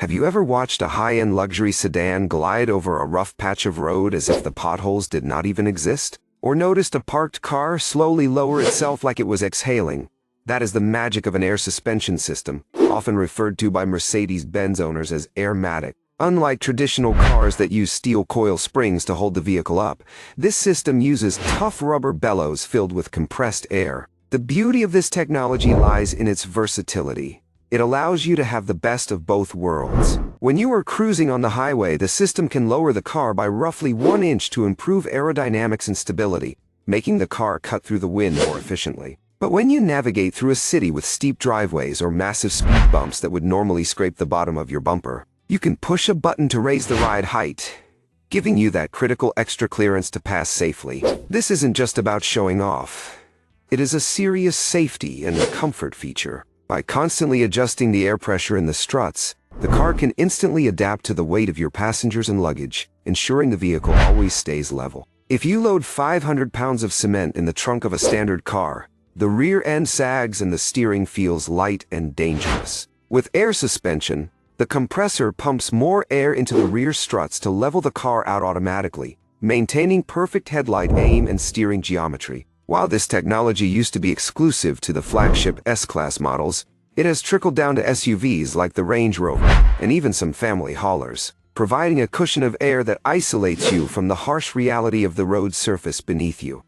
Have you ever watched a high-end luxury sedan glide over a rough patch of road as if the potholes did not even exist? Or noticed a parked car slowly lower itself like it was exhaling? That is the magic of an air suspension system, often referred to by Mercedes-Benz owners as Airmatic. Unlike traditional cars that use steel coil springs to hold the vehicle up, this system uses tough rubber bellows filled with compressed air. The beauty of this technology lies in its versatility. It allows you to have the best of both worlds. When you are cruising on the highway, the system can lower the car by roughly 1 inch to improve aerodynamics and stability, making the car cut through the wind more efficiently. But when you navigate through a city with steep driveways or massive speed bumps that would normally scrape the bottom of your bumper, you can push a button to raise the ride height, giving you that critical extra clearance to pass safely. This isn't just about showing off. It is a serious safety and comfort feature. By constantly adjusting the air pressure in the struts, the car can instantly adapt to the weight of your passengers and luggage, ensuring the vehicle always stays level. If you load 500 pounds of cement in the trunk of a standard car, the rear end sags and the steering feels light and dangerous. With air suspension, the compressor pumps more air into the rear struts to level the car out automatically, maintaining perfect headlight aim and steering geometry. While this technology used to be exclusive to the flagship S-Class models, it has trickled down to SUVs like the Range Rover and even some family haulers, providing a cushion of air that isolates you from the harsh reality of the road surface beneath you.